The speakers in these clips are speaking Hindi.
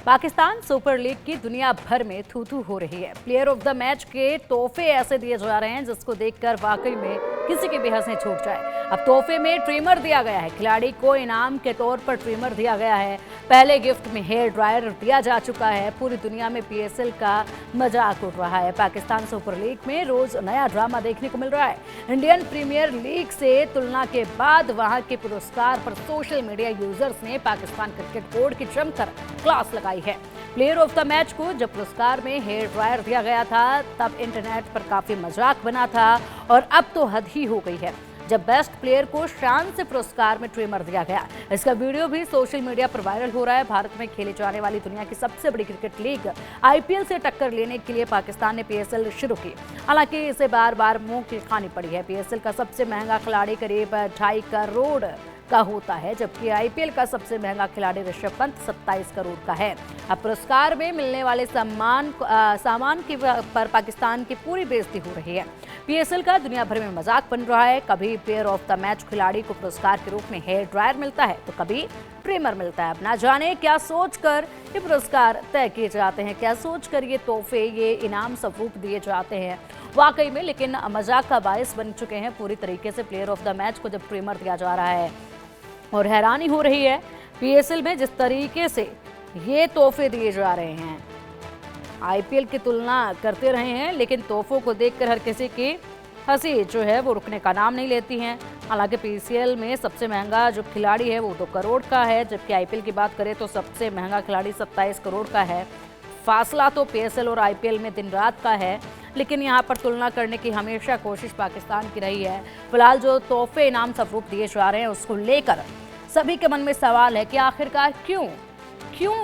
पाकिस्तान सुपर लीग की दुनिया भर में थू थू हो रही है। प्लेयर ऑफ द मैच के तोहफे ऐसे दिए जा रहे हैं जिसको देखकर वाकई में किसी की भी हंसी छूट जाए। अब तोहफे में ट्रिमर दिया गया है, खिलाड़ी को इनाम के तौर पर ट्रिमर दिया गया है। पहले गिफ्ट में हेयर ड्रायर दिया जा चुका है। पूरी दुनिया में पीएसएल का मजाक उड़ रहा है। पाकिस्तान सुपर लीग में रोज नया ड्रामा देखने को मिल रहा है। इंडियन प्रीमियर लीग से तुलना के बाद वहां के पुरस्कार पर सोशल मीडिया यूजर्स ने पाकिस्तान क्रिकेट बोर्ड की जमकर क्लास लगाई है। प्लेयर ऑफ द मैच को जब पुरस्कार में हेयर ड्रायर दिया गया था तब इंटरनेट पर काफी मजाक बना था और अब तो हद ही हो गई है जब बेस्ट प्लेयर को शान से पुरस्कार में ट्रिमर दिया गया। इसका वीडियो भी सोशल मीडिया पर वायरल हो रहा है। भारत में खेली जाने वाली दुनिया की सबसे बड़ी क्रिकेट लीग आईपीएल से टक्कर लेने के लिए पाकिस्तान ने पीएसएल शुरू की। हालांकि इसे बार बार मुंह की खानी पड़ी है। पीएसएल का सबसे महंगा खिलाड़ी करीब 2.5 करोड़ का होता है, जबकि आईपीएल का सबसे महंगा खिलाड़ी ऋषभ पंत 27 करोड़ का है। अब पुरस्कार में मिलने वाले सामान की पर पाकिस्तान की पूरी बेइज्जती हो रही है। पीएसएल का दुनिया भर में मजाक बन रहा है। कभी प्लेयर ऑफ द मैच खिलाड़ी को पुरस्कार के रूप में हेयर ड्रायर मिलता है तो कभी ट्रिमर मिलता है। अब ना जाने क्या सोचकर ये पुरस्कार तय किए जाते हैं, क्या सोचकर ये तोहफे, ये इनाम स्वरूप दिए जाते हैं वाकई में, लेकिन मजाक का बायस बन चुके हैं पूरी तरीके से प्लेयर ऑफ द मैच को जब ट्रिमर दिया जा रहा है। और हैरानी हो रही है पीएसएल में जिस तरीके से ये तोहफे दिए जा रहे हैं। आईपीएल की तुलना करते रहे हैं लेकिन तोहफों को देखकर हर किसी की हंसी जो है वो रुकने का नाम नहीं लेती हैं। हालांकि पीसीएल में सबसे महंगा जो खिलाड़ी है वो 2 करोड़ का है, जबकि आईपीएल की बात करें तो सबसे महंगा खिलाड़ी 27 करोड़ का है। फासला तो पीएसएल और आईपीएल में दिन रात का है, लेकिन यहाँ पर तुलना करने की हमेशा कोशिश पाकिस्तान की रही है। फिलहाल जो तोहफे इनाम स्वरूप दिए जा रहे हैं उसको लेकर सभी के मन में सवाल है कि आखिरकार क्यों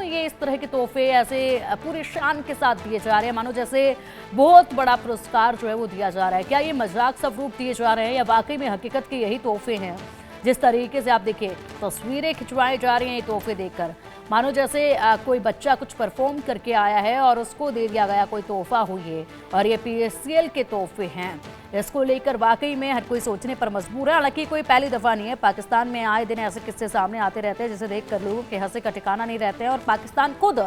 ये इस तरह के तोहफे ऐसे पूरी शान के साथ दिए जा रहे हैं, मानो जैसे बहुत बड़ा पुरस्कार जो है वो दिया जा रहा है। क्या ये मजाक स्वरूप दिए जा रहे हैं या वाकई में हकीकत के यही तोहफे हैं? जिस तरीके से आप देखिए तस्वीरें खिंचवाई जा रही हैं ये तोहफे देखकर, मानो जैसे कोई बच्चा कुछ परफॉर्म करके आया है और उसको दे दिया गया कोई तोहफा हो ये, और ये पीएसएल के तोहफे हैं। इसको लेकर वाकई में हर कोई सोचने पर मजबूर है। हालांकि कोई पहली दफा नहीं है, पाकिस्तान में आए दिन ऐसे किस्से सामने आते रहते हैं जिसे देखकर लोगों के हंसी का ठिकाना नहीं रहते हैं। और पाकिस्तान खुद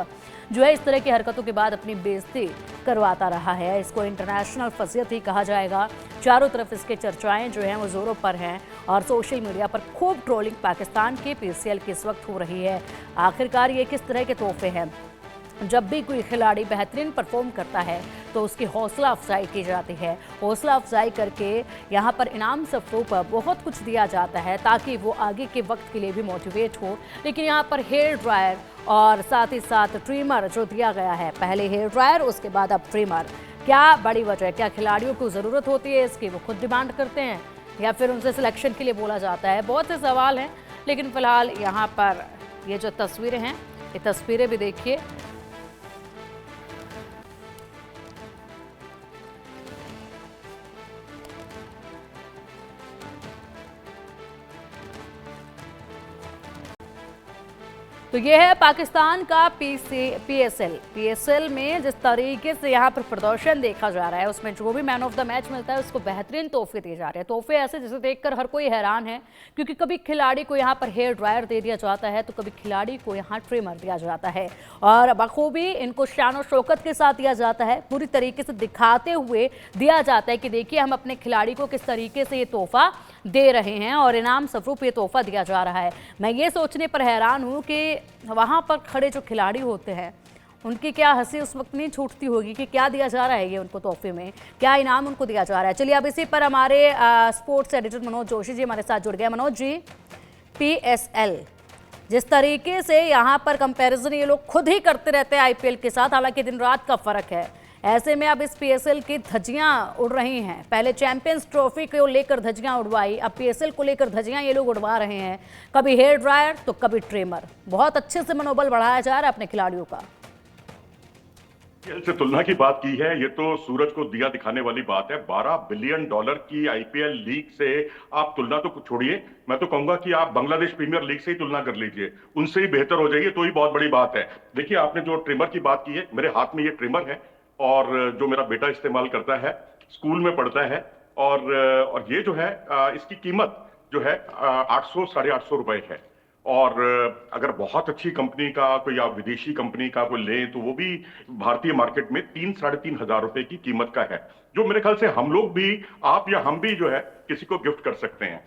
जो है इस तरह की हरकतों के बाद अपनी बेइज्जती करवाता रहा है। इसको इंटरनेशनल फजीहत ही कहा जाएगा। चारों तरफ इसके चर्चाएं जो हैं वो जोरों पर हैं और सोशल मीडिया पर खूब ट्रोलिंग पाकिस्तान के पीएसएल की इस वक्त हो रही है। आखिरकार ये किस तरह के तोहफे हैं? जब भी कोई खिलाड़ी बेहतरीन परफॉर्म करता है तो उसकी हौसला अफजाई की जाती है। हौसला अफजाई करके यहाँ पर इनाम स्वरूप बहुत कुछ दिया जाता है ताकि वो आगे के वक्त के लिए भी मोटिवेट हो। लेकिन यहाँ पर हेयर ड्रायर और साथ ही साथ ट्रिमर जो दिया गया है, पहले हेयर ड्रायर उसके बाद अब ट्रिमर, क्या बड़ी वजह है? क्या खिलाड़ियों को ज़रूरत होती है इसकी, वो खुद डिमांड करते हैं, या फिर उनसे सिलेक्शन के लिए बोला जाता है? बहुत से सवाल हैं। लेकिन फिलहाल यहाँ पर ये जो तस्वीरें हैं, ये तस्वीरें भी देखिए। तो ये है पाकिस्तान का पीएसएल में जिस तरीके से यहाँ पर प्रदर्शन देखा जा रहा है, उसमें जो भी मैन ऑफ द मैच मिलता है उसको बेहतरीन तोहफे दिए जा रहे हैं। तोहफे ऐसे जिसे देखकर हर कोई हैरान है, क्योंकि कभी खिलाड़ी को यहाँ पर हेयर ड्रायर दे दिया जाता है तो कभी खिलाड़ी को यहाँ ट्रिमर दिया जाता है, और बखूबी इनको शान और शौकत के साथ दिया जाता है। पूरी तरीके से दिखाते हुए दिया जाता है कि देखिए हम अपने खिलाड़ी को किस तरीके से ये तोहफा दे रहे हैं और इनाम स्वरूप ये तोहफा दिया जा रहा है। मैं ये सोचने पर हैरान हूँ कि वहाँ पर खड़े जो खिलाड़ी होते हैं उनकी क्या हंसी उस वक्त नहीं छूटती होगी कि क्या दिया जा रहा है ये उनको तोहफे में, क्या इनाम उनको दिया जा रहा है। चलिए अब इसी पर हमारे स्पोर्ट्स एडिटर मनोज जोशी जी हमारे साथ जुड़ गए। मनोज जी, पीएसएल जिस तरीके से यहाँ पर कंपैरिजन ये लोग खुद ही करते रहते हैं आईपीएल के साथ, हालांकि दिन रात का फर्क है, ऐसे में अब इस पीएसएल की धज्जियां उड़ रही हैं। पहले चैंपियंस ट्रॉफी को लेकर धज्जियां उड़वाई, अब पीएसएल को लेकर धज्जियां ये लोग उड़वा रहे हैं। कभी हेयर ड्रायर तो कभी ट्रिमर। बहुत अच्छे से मनोबल बढ़ाया जा रहा है अपने खिलाड़ियों का। आईपीएल से तुलना की बात की है, ये तो सूरज को दिया दिखाने वाली बात है। $12 बिलियन की आईपीएल लीग से आप तुलना तो छोड़िए, मैं तो कहूंगा कि आप बांग्लादेश प्रीमियर लीग से ही तुलना कर लीजिए, उनसे ही बेहतर हो जाइए तो ही बहुत बड़ी बात है। देखिए आपने जो ट्रिमर की बात की है, मेरे हाथ में ये ट्रिमर है और जो मेरा बेटा इस्तेमाल करता है, स्कूल में पढ़ता है, और ये जो है इसकी कीमत जो है 800 साढ़े 800 रुपए है। और अगर बहुत अच्छी कंपनी का कोई आप विदेशी कंपनी का कोई लें तो वो भी भारतीय मार्केट में 3-3,500 रुपए की कीमत का है, जो मेरे ख्याल से हम लोग भी, आप या हम भी जो है किसी को गिफ्ट कर सकते हैं।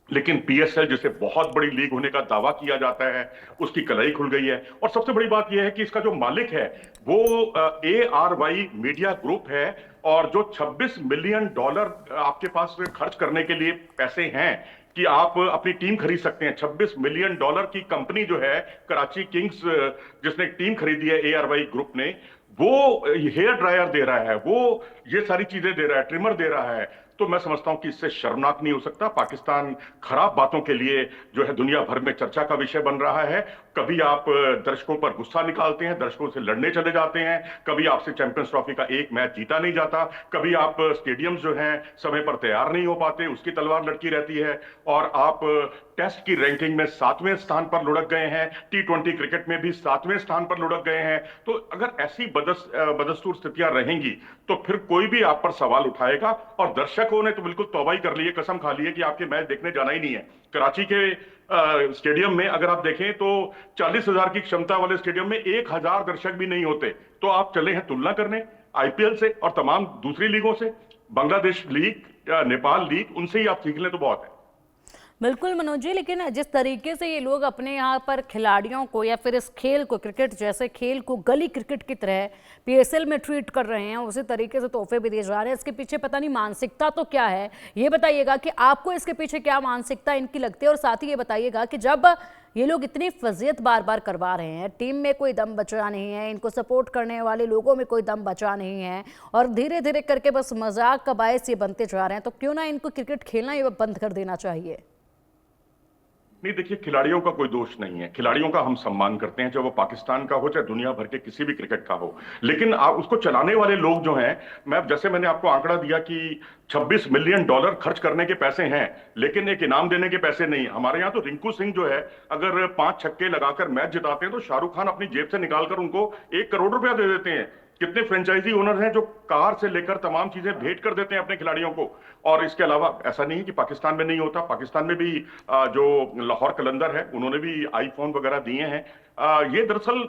लेकिन पीएसएल जिसे बहुत बड़ी लीग होने का दावा किया जाता है, उसकी कलाई खुल गई है। और सबसे बड़ी बात यह है कि इसका जो मालिक है वो ARY मीडिया ग्रुप है, और जो $26 मिलियन आपके पास खर्च करने के लिए पैसे हैं कि आप अपनी टीम खरीद सकते हैं। $26 मिलियन की कंपनी जो है कराची किंग्स, जिसने टीम खरीदी है ARY ग्रुप ने, वो हेयर ड्रायर दे रहा है, वो ये सारी चीजें दे रहा है, ट्रिमर दे रहा है। तो मैं समझता हूं कि इससे शर्मनाक नहीं हो सकता। पाकिस्तान खराब बातों के लिए जो है दुनिया भर में चर्चा का विषय बन रहा है। कभी आप दर्शकों पर गुस्सा निकालते हैं, दर्शकों से लड़ने चले जाते हैं, कभी आपसे चैंपियंस ट्रॉफी का एक मैच जीता नहीं जाता, कभी आप स्टेडियम जो हैं समय पर तैयार नहीं हो पाते, उसकी तलवार लटकी रहती है, और आप टेस्ट की रैंकिंग में 7वें स्थान पर लुढ़क गए हैं, T20 क्रिकेट में भी 7वें स्थान पर लुढ़क गए हैं। तो अगर ऐसी बदस्तूर स्थितियां रहेंगी तो फिर कोई भी आप पर सवाल उठाएगा, और दर्शकों ने तो बिल्कुल तौबा ही कर ली है, कसम खा ली है कि आपके मैच देखने जाना ही नहीं है। कराची के स्टेडियम में अगर आप देखें तो 40,000 की क्षमता वाले स्टेडियम में 1,000 दर्शक भी नहीं होते। तो आप चले हैं तुलना करने आईपीएल से और तमाम दूसरी लीगों से, बांग्लादेश लीग, नेपाल लीग, उनसे ही आप सीख लें तो बहुत है। बिल्कुल मनोज जी, लेकिन जिस तरीके से ये लोग अपने यहाँ पर खिलाड़ियों को या फिर इस खेल को, क्रिकेट जैसे खेल को गली क्रिकेट की तरह पीएसएल में ट्रीट कर रहे हैं, उसी तरीके से तोहफे भी दिए जा रहे हैं, इसके पीछे पता नहीं मानसिकता तो क्या है। ये बताइएगा कि आपको इसके पीछे क्या मानसिकता इनकी लगती है, और साथ ही ये बताइएगा कि जब ये लोग इतनी फजीयत बार बार करवा रहे हैं, टीम में कोई दम बचा नहीं है, इनको सपोर्ट करने वाले लोगों में कोई दम बचा नहीं है, और धीरे धीरे करके बस मजाक का बायस ये बनते जा रहे हैं, तो क्यों ना इनको क्रिकेट खेलना ये बंद कर देना चाहिए। नहीं, देखिए, खिलाड़ियों का कोई दोष नहीं है, खिलाड़ियों का हम सम्मान करते हैं, चाहे वो पाकिस्तान का हो चाहे दुनिया भर के किसी भी क्रिकेट का हो। लेकिन आप उसको चलाने वाले लोग जो हैं, जैसे मैंने आपको आंकड़ा दिया कि $26 मिलियन खर्च करने के पैसे हैं, लेकिन एक इनाम देने के पैसे नहीं। हमारे यहाँ तो रिंकू सिंह जो है, अगर 5 छक्के लगाकर मैच जिताते हैं तो शाहरुख खान अपनी जेब से निकालकर उनको 1 करोड़ रुपया दे देते हैं। कितने फ्रेंचाइजी ओनर हैं जो कार से लेकर तमाम चीजें भेंट कर देते हैं अपने खिलाड़ियों को। और इसके अलावा ऐसा नहीं है कि पाकिस्तान में नहीं होता, पाकिस्तान में भी जो लाहौर कलंदर है उन्होंने भी आईफोन वगैरह दिए हैं। ये दरअसल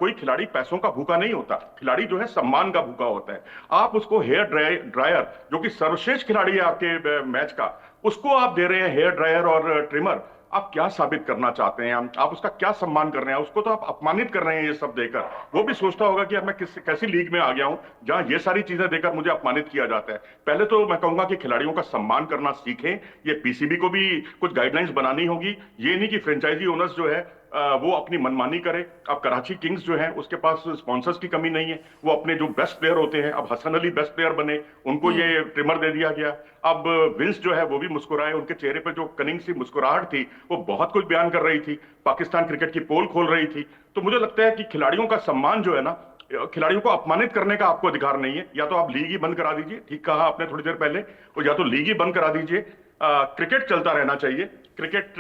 कोई खिलाड़ी पैसों का भूखा नहीं होता, खिलाड़ी जो है सम्मान का भूखा होता है। आप उसको हेयर ड्रायर, जो कि सर्वश्रेष्ठ खिलाड़ी है आपके मैच का, उसको आप दे रहे हैं हेयर ड्रायर और ट्रिमर। आप क्या साबित करना चाहते हैं? आप उसका क्या सम्मान कर रहे हैं? उसको तो आप अपमानित कर रहे हैं ये सब देकर। वो भी सोचता होगा कि अब मैं कैसी लीग में आ गया हूं जहां ये सारी चीजें देकर मुझे अपमानित किया जाता है। पहले तो मैं कहूंगा कि खिलाड़ियों का सम्मान करना सीखें। ये पीसीबी को भी कुछ गाइडलाइंस बनानी होगी। ये नहीं कि फ्रेंचाइजी ओनर्स जो है वो अपनी मनमानी करे। अब कराची किंग्स जो है उसके पास स्पॉन्सर्स की कमी नहीं है, वो अपने जो बेस्ट प्लेयर होते हैं, अब हसन अली बेस्ट प्लेयर बने, उनको ये ट्रिमर दे दिया गया। अब विंस जो है वो भी मुस्कुराए, उनके चेहरे पर जो कनिंग सी मुस्कुराहट थी वो बहुत कुछ बयान कर रही थी, पाकिस्तान क्रिकेट की पोल खोल रही थी। तो मुझे लगता है कि खिलाड़ियों का सम्मान जो है ना, खिलाड़ियों को अपमानित करने का आपको अधिकार नहीं है। या तो आप लीग ही बंद करा दीजिए, ठीक कहा आपने थोड़ी देर पहले, और या तो लीग ही बंद करा दीजिए। क्रिकेट चलता रहना चाहिए, क्रिकेट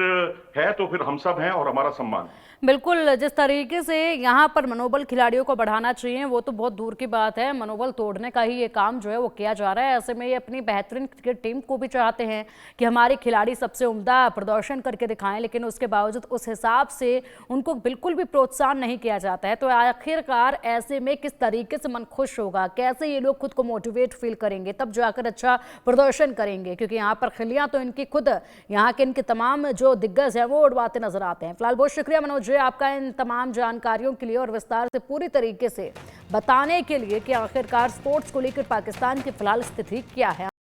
है तो फिर हम सब हैं और हमारा सम्मान। बिल्कुल, जिस तरीके से यहाँ पर मनोबल खिलाड़ियों को बढ़ाना चाहिए वो तो बहुत दूर की बात है, मनोबल तोड़ने का ही ये काम जो है वो किया जा रहा है। ऐसे में ये अपनी बेहतरीन क्रिकेट टीम को भी चाहते हैं कि हमारे खिलाड़ी सबसे उम्दा प्रदर्शन करके दिखाएं, लेकिन उसके बावजूद उस हिसाब से उनको बिल्कुल भी प्रोत्साहन नहीं किया जाता है। तो आखिरकार ऐसे में किस तरीके से मन खुश होगा, कैसे ये लोग खुद को मोटिवेट फील करेंगे, तब जाकर अच्छा प्रदर्शन करेंगे, क्योंकि यहाँ पर खिलियाँ तो इनकी खुद यहाँ के इनके तमाम जो दिग्गज हैं वो उड़वाते नजर आते हैं। फिलहाल बहुत शुक्रिया मनोज आपका इन तमाम जानकारियों के लिए और विस्तार से पूरी तरीके से बताने के लिए कि आखिरकार स्पोर्ट्स को लेकर पाकिस्तान की फिलहाल स्थिति क्या है।